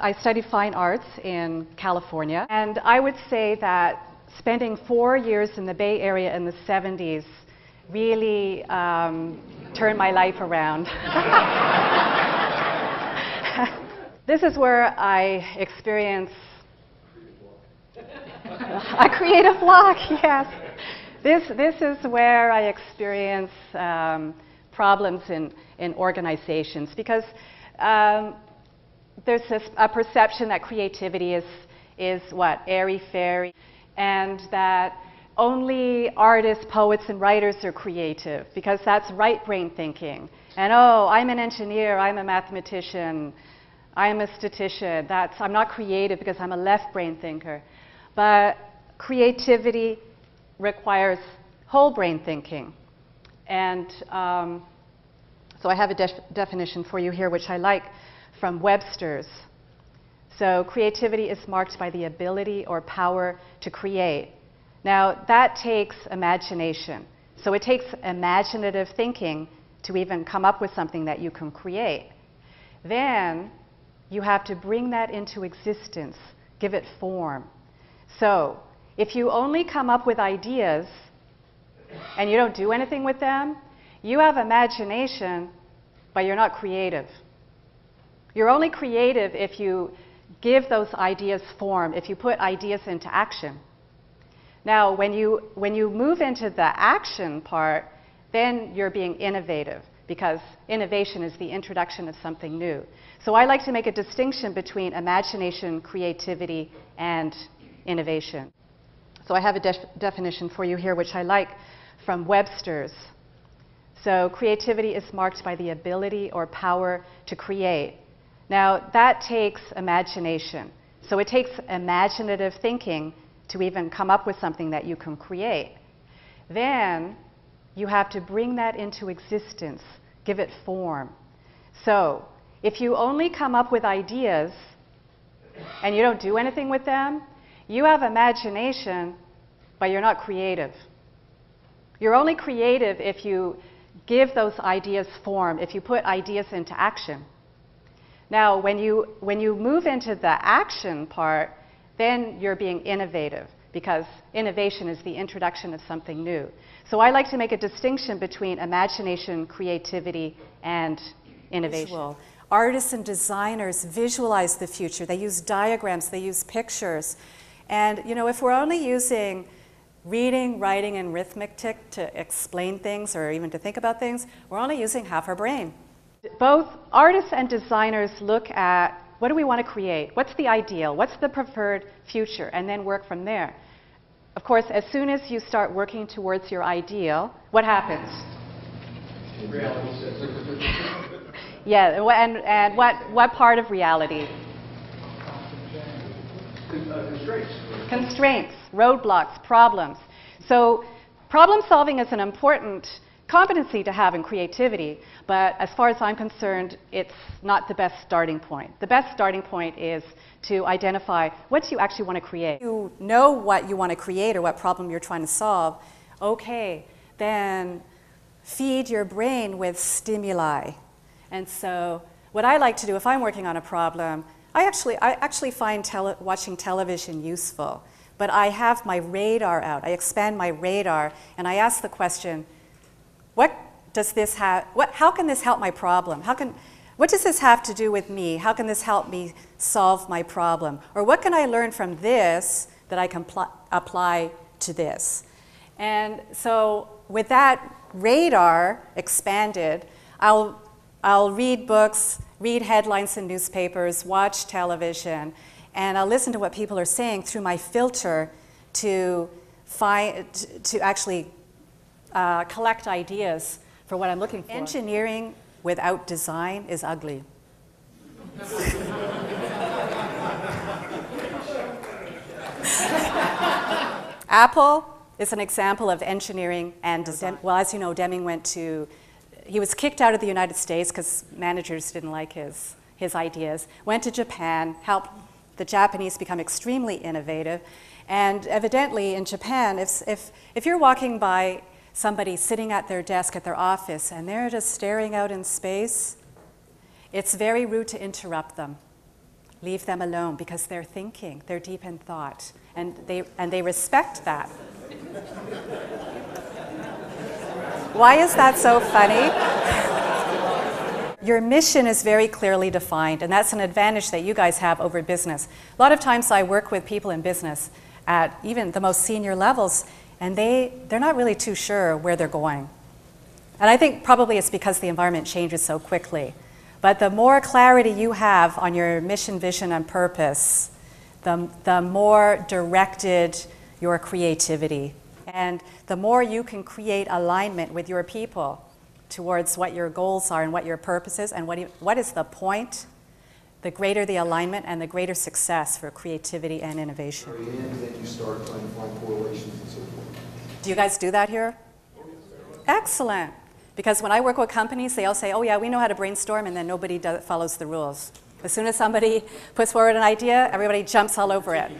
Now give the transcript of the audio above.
I studied fine arts in California, and I would say that spending 4 years in the Bay Area in the 70s really turned my life around. This is where I experience a creative block, yes. This is where I experience problems in organizations, because there's a perception that creativity is what, airy-fairy, and that only artists, poets, and writers are creative, because that's right brain thinking. And oh, I'm an engineer, I'm a mathematician, I'm a statistician. I'm not creative because I'm a left brain thinker. But creativity requires whole brain thinking. And so I have a definition for you here, which I like from Webster's. So creativity is marked by the ability or power to create. Now, that takes imagination. So it takes imaginative thinking to even come up with something that you can create. Then you have to bring that into existence, give it form. So if you only come up with ideas and you don't do anything with them, you have imagination, but you're not creative. You're only creative if you give those ideas form, if you put ideas into action. Now, when you move into the action part, then you're being innovative, because innovation is the introduction of something new. So I like to make a distinction between imagination, creativity, and innovation. So I have a definition for you here, which I like from Webster's. So creativity is marked by the ability or power to create. Now, that takes imagination. So it takes imaginative thinking to even come up with something that you can create. Then you have to bring that into existence, give it form. So if you only come up with ideas and you don't do anything with them, you have imagination, but you're not creative. You're only creative if you give those ideas form, if you put ideas into action. Now, when you move into the action part, then you're being innovative, because innovation is the introduction of something new. So I like to make a distinction between imagination, creativity, and innovation. Visual. Artists and designers visualize the future. They use diagrams, they use pictures. And you know, if we're only using reading, writing, and arithmetic to explain things or even to think about things, we're only using half our brain. Both artists and designers look at, what do we want to create? What's the ideal? What's the preferred future? And then work from there. Of course, as soon as you start working towards your ideal, what happens? Reality sets. Yeah, and what part of reality? Constraints. Constraints, roadblocks, problems. So problem solving is an important competency to have in creativity, but as far as I'm concerned, it's not the best starting point. The best starting point is to identify what you actually want to create. You know what you want to create or what problem you're trying to solve. Okay, then feed your brain with stimuli. And so what I like to do if I'm working on a problem, I actually find watching television useful, but I have my radar out. I expand my radar and I ask the question, what does this have? How can this help my problem? What does this have to do with me? How can this help me solve my problem? Or what can I learn from this that I can apply to this? And so with that radar expanded, I'll read books, read headlines in newspapers, watch television, and I'll listen to what people are saying through my filter to actually collect ideas for what I'm looking for. Engineering without design is ugly. Apple is an example of engineering and design. Well, as you know, Deming he was kicked out of the United States because managers didn't like his ideas, went to Japan, helped the Japanese become extremely innovative, and evidently in Japan, if you're walking by somebody sitting at their desk at their office and they're just staring out in space, it's very rude to interrupt them. leave them alone because they're thinking, they're deep in thought, and they respect that. Why is that so funny? Your mission is very clearly defined, and that's an advantage that you guys have over business. A lot of times I work with people in business at even the most senior levels, and they're not really too sure where they're going. And I think probably it's because the environment changes so quickly. But the more clarity you have on your mission, vision, and purpose, the more directed your creativity. And the more you can create alignment with your people towards what your goals are and what your purpose is and what is the point, the greater the alignment and the greater success for creativity and innovation. And then you start trying to find correlations and so forth. Do you guys do that here? Excellent. Because when I work with companies, they all say, oh yeah, we know how to brainstorm, and then nobody follows the rules. As soon as somebody puts forward an idea, everybody jumps all over it.